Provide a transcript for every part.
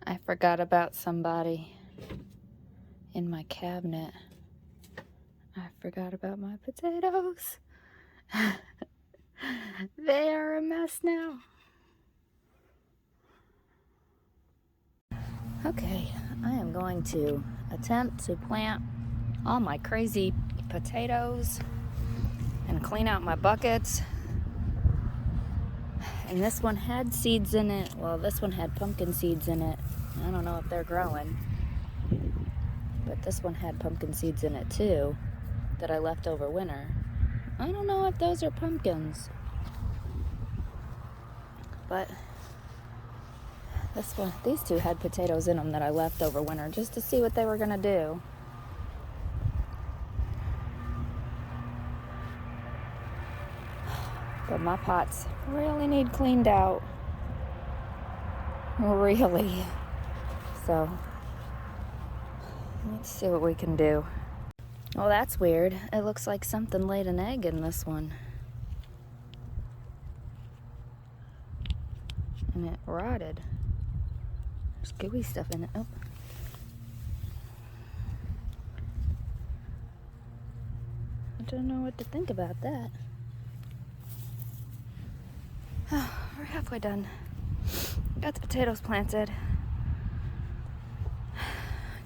I forgot about somebody in my cabinet. I forgot about my potatoes. They are a mess now. Okay, I am going to attempt to plant all my crazy potatoes and clean out my buckets. And this one had seeds in it. Well, this one had pumpkin seeds in it. I don't know if they're growing, but this one had pumpkin seeds in it too that I left over winter. I don't know if those are pumpkins, but these two had potatoes in them that I left over winter just to see what they were gonna do. But my pots really need cleaned out. Really. So, let's see what we can do. Well, that's weird. It looks like something laid an egg in this one. And it rotted. There's gooey stuff in it. Oh. I don't know what to think about that. Oh, we're halfway done. Got the potatoes planted.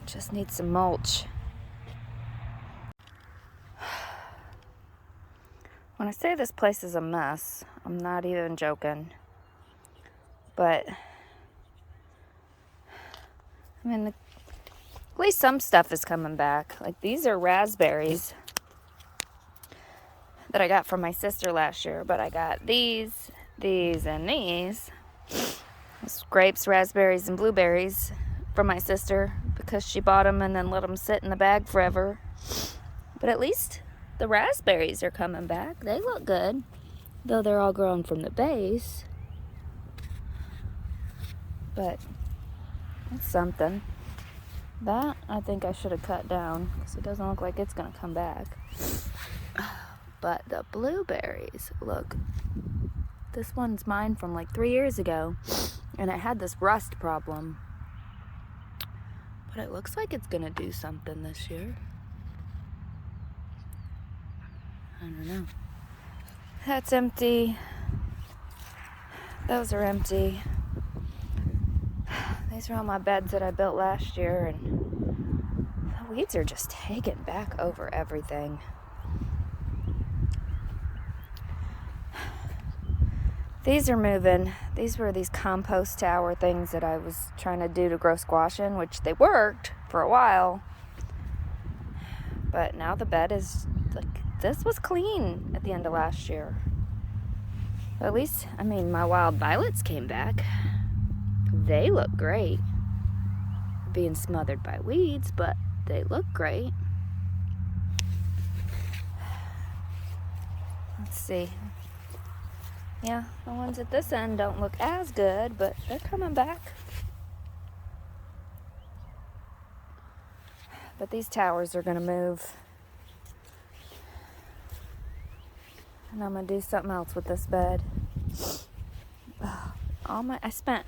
Just need some mulch. When I say this place is a mess, I'm not even joking. But, I mean, at least some stuff is coming back. Like, these are raspberries that I got from my sister last year. But I got these, and these. It's grapes, raspberries, and blueberries from my sister because she bought them and then let them sit in the bag forever. But at least the raspberries are coming back. They look good, though they're all grown from the base. But it's something. That I think I should have cut down because it doesn't look like it's going to come back. But the blueberries, look. This one's mine from like 3 years ago, and it had this rust problem. But it looks like it's gonna do something this year. I don't know. That's empty. Those are empty. These are all my beds that I built last year, and the weeds are just taking back over everything. These are moving. These were these compost tower things that I was trying to do to grow squash in, which they worked for a while. But now the bed is, like, this was clean at the end of last year. But at least, I mean, my wild violets came back. They look great. Being smothered by weeds, but they look great. Let's see. Yeah, the ones at this end don't look as good, but they're coming back. But these towers are gonna move. And I'm gonna do something else with this bed. I spent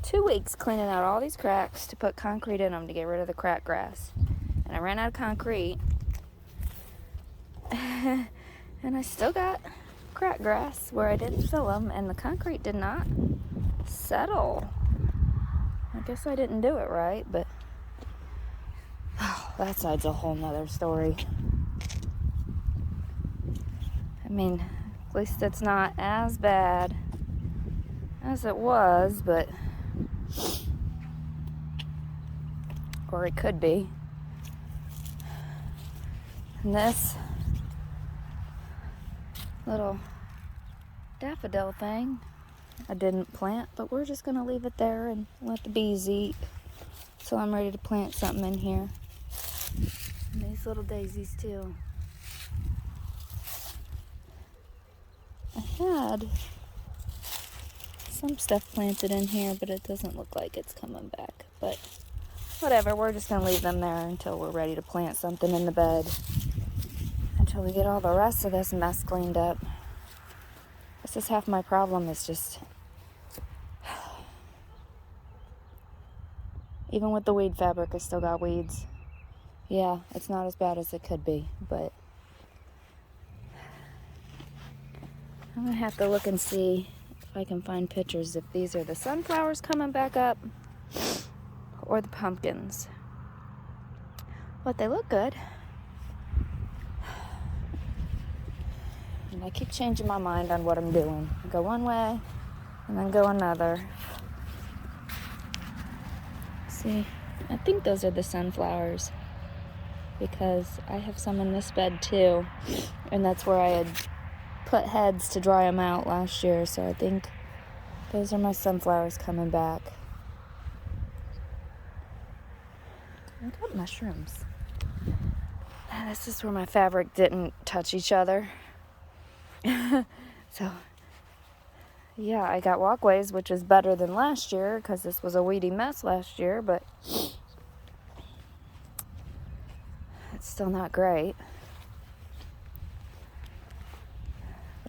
2 weeks cleaning out all these cracks to put concrete in them to get rid of the crack grass. And I ran out of concrete. And I still got crack grass where I didn't fill them, and the concrete did not settle. I guess I didn't do it right, but that side's a whole nother story. I mean, at least it's not as bad as it was, but or it could be. And this little daffodil thing I didn't plant, but we're just gonna leave it there and let the bees eat. So I'm ready to plant something in here. And these little daisies too. I had some stuff planted in here, but it doesn't look like it's coming back. But whatever, we're just gonna leave them there until we're ready to plant something in the bed. Until we get all the rest of this mess cleaned up. This is half my problem, is just Even with the weed fabric, I still got weeds. Yeah, it's not as bad as it could be, but I'm gonna have to look and see if I can find pictures if these are the sunflowers coming back up or the pumpkins. But they look good. And I keep changing my mind on what I'm doing. I go one way and then go another. See, I think those are the sunflowers because I have some in this bed too, and that's where I had put heads to dry them out last year, so I think those are my sunflowers coming back. I got mushrooms. This is where my fabric didn't touch each other. So, yeah, I got walkways, which is better than last year because this was a weedy mess last year, but it's still not great.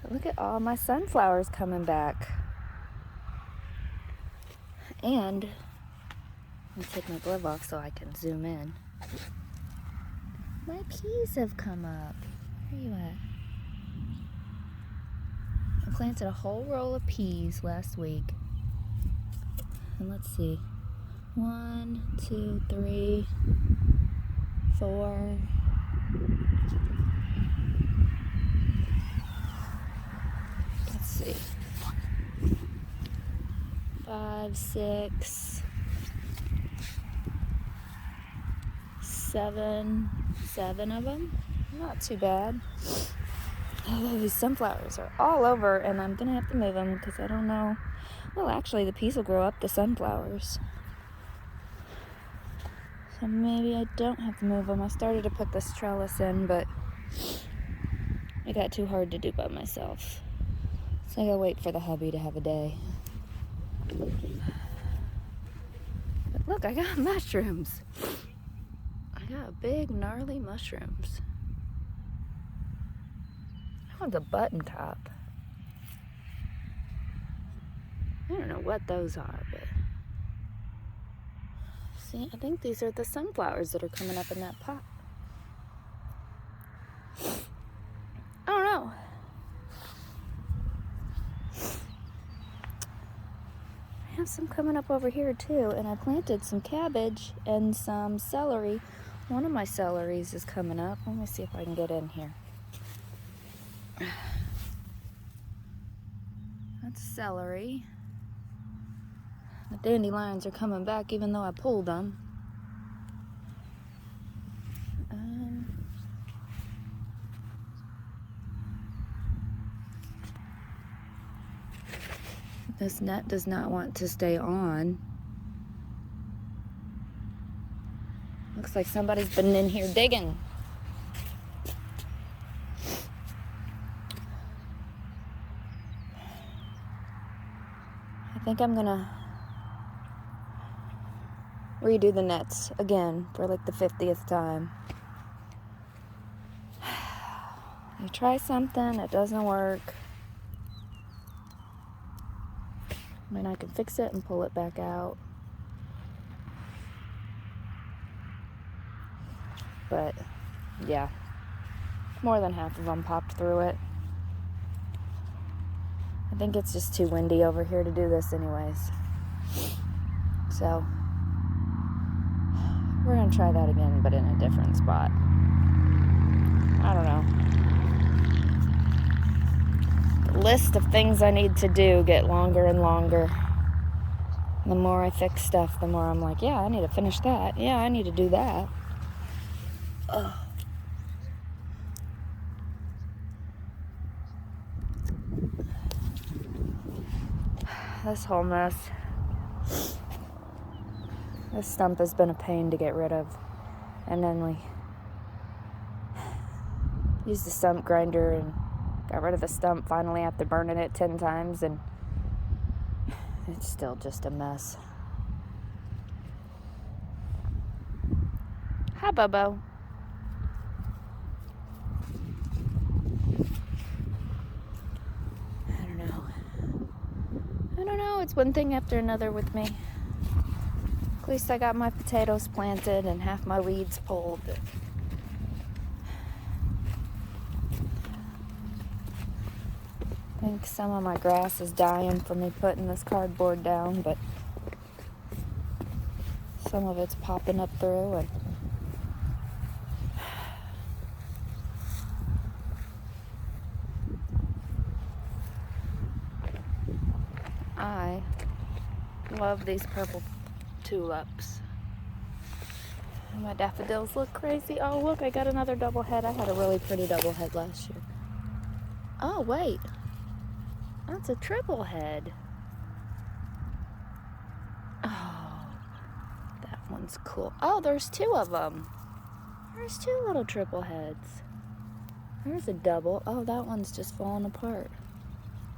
But look at all my sunflowers coming back. And let me take my glove off so I can zoom in. My peas have come up. Where are you at? I planted a whole roll of peas last week. And let's see. 1, 2, 3, 4. Let's see. 5, 6, 7 of them. Not too bad. Oh, these sunflowers are all over, and I'm gonna have to move them because I don't know. Well, actually, the peas will grow up the sunflowers, so maybe I don't have to move them. I started to put this trellis in, but it got too hard to do by myself, so I gotta wait for the hubby to have a day. But look, I got mushrooms. I got big, gnarly mushrooms. That one's a button top. I don't know what those are, but see, I think these are the sunflowers that are coming up in that pot. I don't know. I have some coming up over here too, and I planted some cabbage and some celery. One of my celeries is coming up. Let me see if I can get in here. That's celery. The dandelions are coming back even though I pulled them. This net does not want to stay on. Looks like somebody's been in here digging. I think I'm gonna redo the nets again for like the 50th time. You try something, it doesn't work. I mean, I can fix it and pull it back out. But, yeah. More than half of them popped through it. I think it's just too windy over here to do this anyways. So, we're going to try that again, but in a different spot. I don't know. The list of things I need to do get longer and longer. The more I fix stuff, the more I'm like, yeah, I need to finish that. Yeah, I need to do that. Ugh. This whole mess. This stump has been a pain to get rid of. And then we used the stump grinder and got rid of the stump finally after burning it 10 times, and it's still just a mess. Hi, Bobo. I don't know. It's one thing after another with me. At least I got my potatoes planted and half my weeds pulled. I think some of my grass is dying from me putting this cardboard down, but some of it's popping up through, and I love these purple tulips. And my daffodils look crazy. Oh, look, I got another double head. I had a really pretty double head last year. Oh, wait. That's a triple head. Oh, that one's cool. Oh, there's two of them. There's two little triple heads. There's a double. Oh, that one's just falling apart.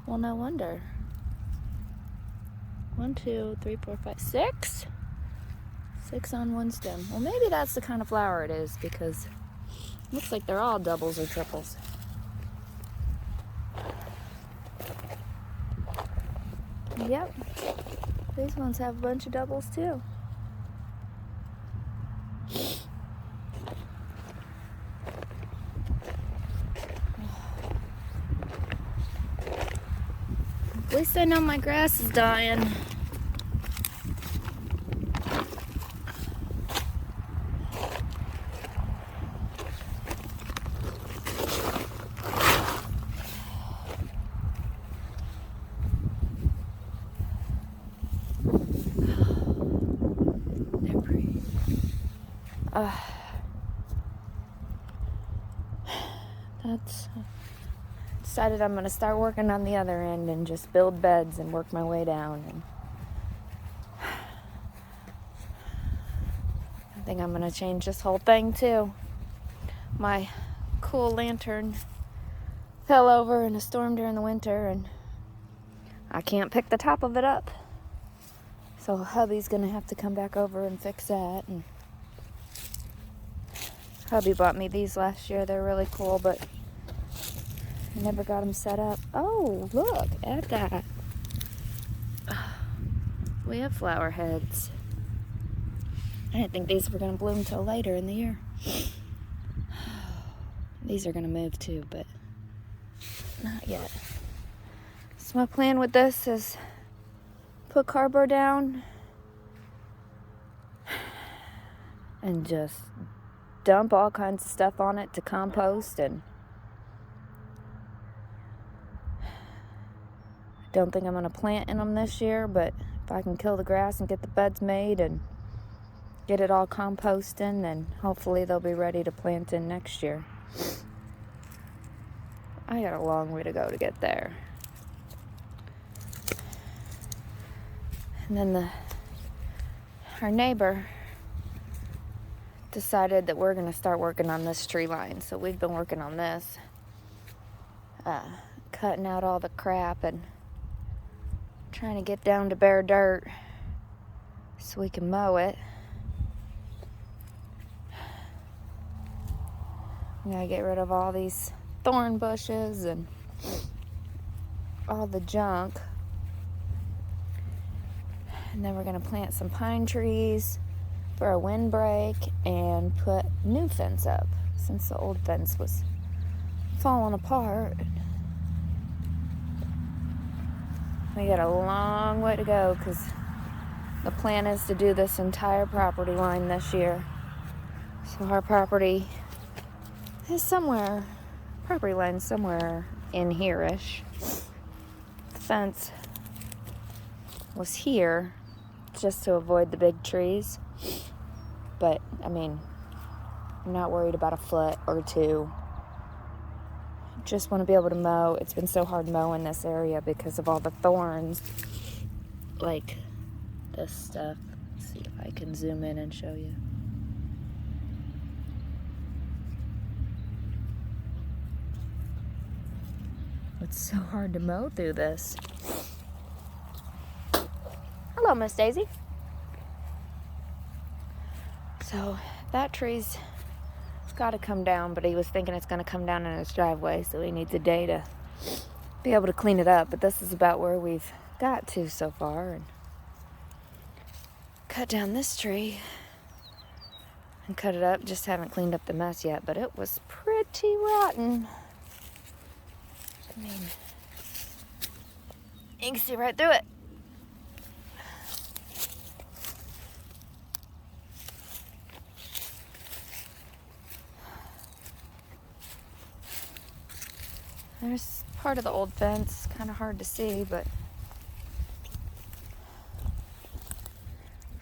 Well, no wonder. 1, 2, 3, 4, 5, 6? 6 on one stem. Well, maybe that's the kind of flower it is, because it looks like they're all doubles or triples. Yep. These ones have a bunch of doubles too. At least I know my grass is dying. They're pretty. Decided I'm gonna start working on the other end and just build beds and work my way down. And I think I'm gonna change this whole thing too. My cool lantern fell over in a storm during the winter, and I can't pick the top of it up. So hubby's gonna have to come back over and fix that. And hubby bought me these last year. They're really cool, but I never got them set up. Oh, look at that. We have flower heads. I didn't think these were going to bloom till later in the year. These are going to move too, but not yet. So my plan with this is put cardboard down and just dump all kinds of stuff on it to compost. And don't think I'm going to plant in them this year, but if I can kill the grass and get the beds made and get it all composting, then hopefully they'll be ready to plant in next year. I got a long way to go to get there. And then our neighbor decided that we're going to start working on this tree line. So we've been working on this, cutting out all the crap and trying to get down to bare dirt so we can mow it. We gotta get rid of all these thorn bushes and all the junk. And then we're gonna plant some pine trees for a windbreak and put new fence up since the old fence was falling apart. We got a long way to go because the plan is to do this entire property line this year. So our property is property line somewhere in here-ish. The fence was here just to avoid the big trees. But, I mean, I'm not worried about a foot or two. Just want to be able to mow. It's been so hard mowing this area because of all the thorns, like this stuff. Let's see if I can zoom in and show you. It's so hard to mow through this. Hello, Miss Daisy. So that tree's got to come down, but he was thinking it's going to come down in his driveway, so he needs a day to be able to clean it up. But this is about where we've got to so far. And cut down this tree and cut it up. Just haven't cleaned up the mess yet, but it was pretty rotten. I mean, you can see right through it. There's part of the old fence, kind of hard to see, but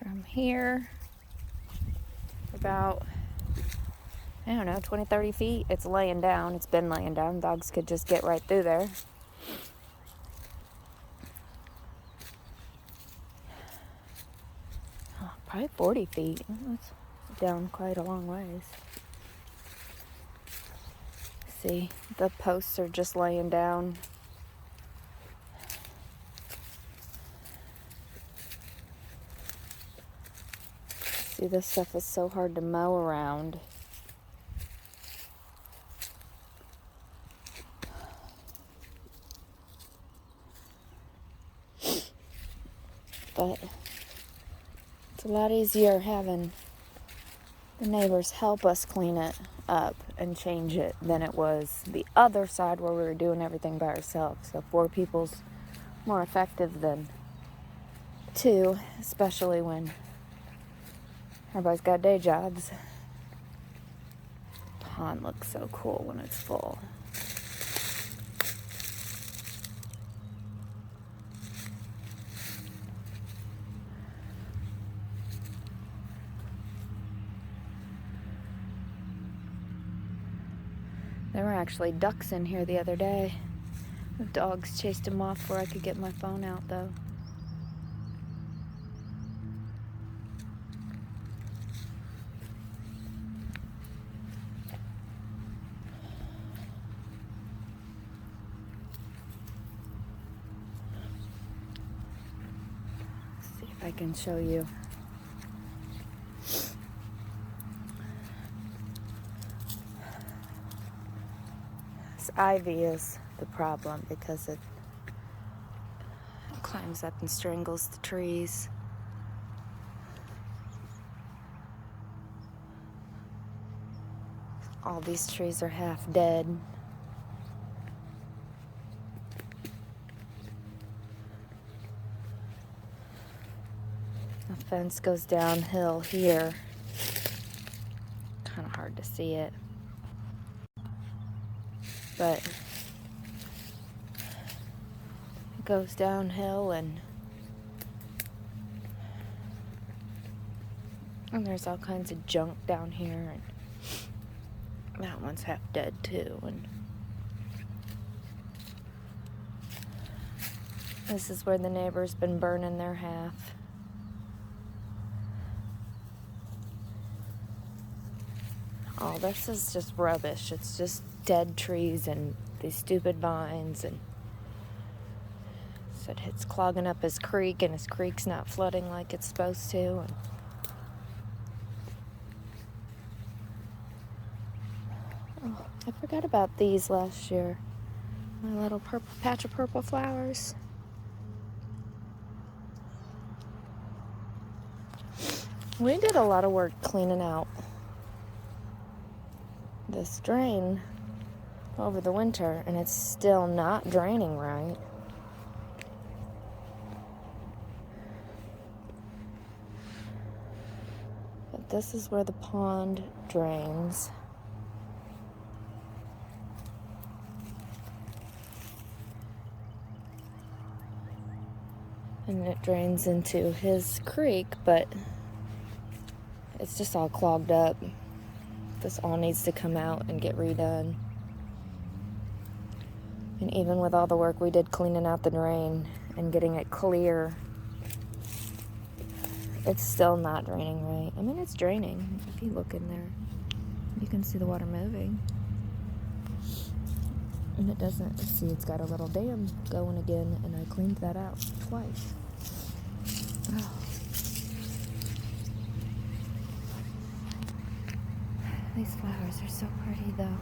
from here, about, I don't know, 20, 30 feet, it's laying down. It's been laying down. Dogs could just get right through there. Oh, probably 40 feet. That's down quite a long ways. See, the posts are just laying down. See, this stuff is so hard to mow around. But it's a lot easier having the neighbors help us clean it up and change it than it was the other side where we were doing everything by ourselves. So 4 people's more effective than 2, especially when everybody's got day jobs. Pond looks so cool when it's full. There were actually ducks in here the other day. The dogs chased them off before I could get my phone out, though. Let's see if I can show you. Ivy is the problem because it climbs up and strangles the trees. All these trees are half dead. The fence goes downhill here. Kind of hard to see it. But it goes downhill and there's all kinds of junk down here, and that one's half dead too, and this is where the neighbor's been burning their half. Oh, this is just rubbish. It's just dead trees and these stupid vines, and said it's clogging up his creek, and his creek's not flooding like it's supposed to. And oh, I forgot about these last year. My little purple patch of purple flowers. We did a lot of work cleaning out this drain over the winter, and it's still not draining right. But this is where the pond drains. And it drains into his creek, but it's just all clogged up. This all needs to come out and get redone. And even with all the work we did cleaning out the drain and getting it clear, it's still not draining right. I mean, it's draining. If you look in there, you can see the water moving. And it doesn't, see, it's got a little dam going again, and I cleaned that out twice. Oh. These flowers are so pretty, though.